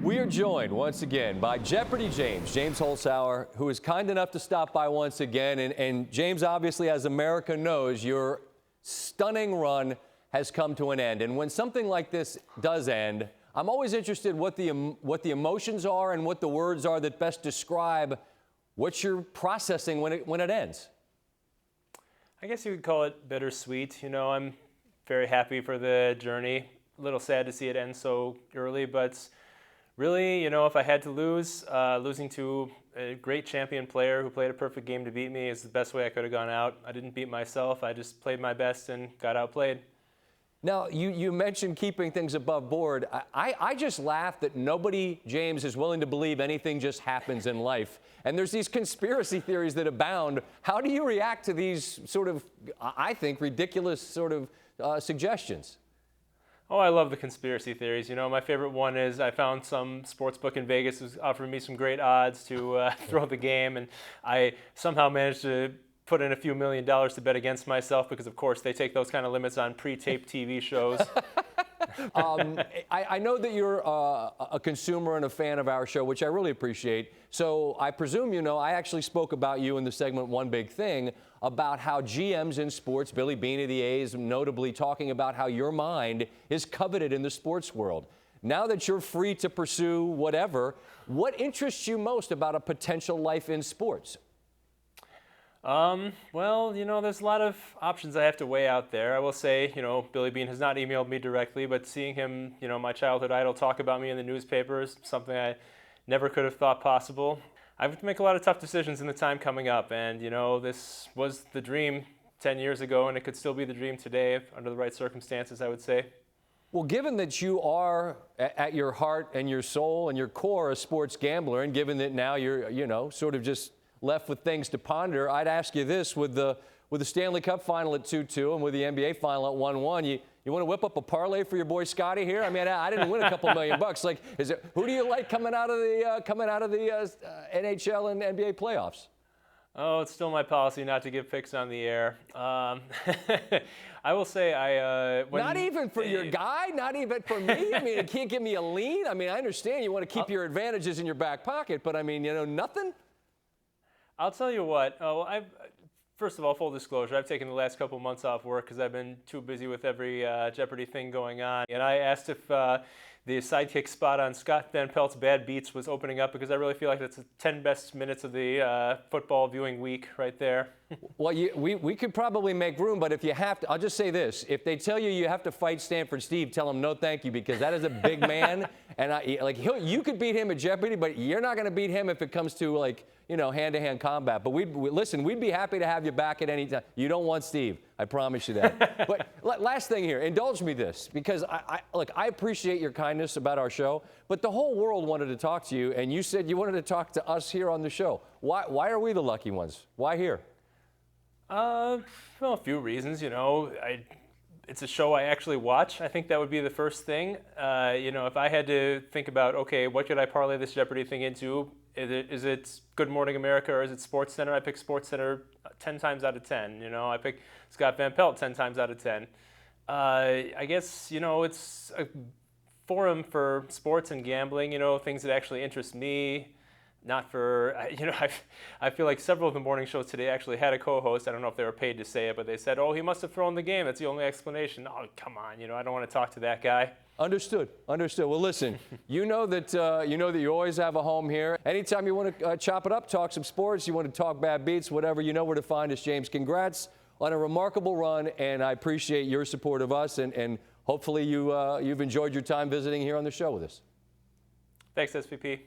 We are joined once again by Jeopardy James Holzhauer, who is kind enough to stop by once again. And James, obviously, as America knows, your stunning run has come to an end. And when something like this does end, I'm always interested what the emotions are and what the words are that best describe what you're processing when it ends. I guess you could call it bittersweet. You know, I'm very happy for the journey. A little sad to see it end so early, but really, you know, if I had to lose, losing to a great champion player who played a perfect game to beat me is the best way I could have gone out. I didn't beat myself. I just played my best and got outplayed. Now, you mentioned keeping things above board. I just laugh that nobody, James, is willing to believe anything just happens in life. And there's these conspiracy theories that abound. How do you react to these sort of, I think, ridiculous sort of suggestions? Oh, I love the conspiracy theories. You know, my favorite one is I found some sports book in Vegas who's offering me some great odds to throw the game, and I somehow managed to put in a few $1 million to bet against myself because, of course, they take those kind of limits on pre-taped TV shows. I know that you're a consumer and a fan of our show, which I really appreciate. So I presume you know I actually spoke about you in the segment One Big Thing about how GMs in sports, Billy Beane of the A's, notably talking about how your mind is coveted in the sports world. Now that you're free to pursue whatever, what interests you most about a potential life in sports? Well, you know, there's a lot of options I have to weigh out there. I will say, you know, Billy Beane has not emailed me directly, but seeing him, you know, my childhood idol, talk about me in the newspapers, something I never could have thought possible. I have to make a lot of tough decisions in the time coming up, and, you know, this was the dream 10 years ago, and it could still be the dream today under the right circumstances, I would say. Well, given that you are at your heart and your soul and your core a sports gambler, and given that now you're, you know, sort of just left with things to ponder, I'd ask you this: with the Stanley Cup final at 2-2 and with the NBA final at 1-1, you want to whip up a parlay for your boy Scotty here? I mean, I didn't win a couple $1 million bucks. Like, who do you like coming out of the NHL and NBA playoffs? Oh, it's still my policy not to give picks on the air. I will say not even for your guy, not even for me. I mean, you can't give me a lean. I mean, I understand you want to keep your advantages in your back pocket, but I mean, you know, nothing. I'll tell you what. First of all, full disclosure, I've taken the last couple months off work because I've been too busy with every Jeopardy thing going on. And I asked if the sidekick spot on Scott Van Pelt's Bad Beats was opening up because I really feel like that's the 10 best minutes of the football viewing week right there. Well, we could probably make room, but if you have to, I'll just say this. If they tell you you have to fight Stanford Steve, tell him no thank you, because that is a big man. And you could beat him at Jeopardy, but you're not going to beat him if it comes to, like, you know, hand-to-hand combat. But listen, we'd be happy to have you back at any time. You don't want Steve. I promise you that. But last thing here, indulge me this, because look, I appreciate your kindness about our show, but the whole world wanted to talk to you, and you said you wanted to talk to us here on the show. Why are we the lucky ones? Why here? Well, a few reasons. You know, it's a show I actually watch. I think that would be the first thing. You know, if I had to think about, okay, what could I parlay this Jeopardy thing into? Is it Good Morning America or is it SportsCenter? I pick SportsCenter 10 times out of 10. You know, I pick Scott Van Pelt 10 times out of 10. I guess, you know, it's a forum for sports and gambling, you know, things that actually interest me. Not for, you know, I feel like several of the morning shows today actually had a co-host. I don't know if they were paid to say it, but they said, oh, he must have thrown the game. That's the only explanation. Oh, come on, you know, I don't want to talk to that guy. Understood. Well, listen, you know that you always have a home here. Anytime you want to chop it up, talk some sports, you want to talk bad beats, whatever, you know where to find us, James. Congrats on a remarkable run, and I appreciate your support of us, and hopefully you've enjoyed your time visiting here on the show with us. Thanks, SVP.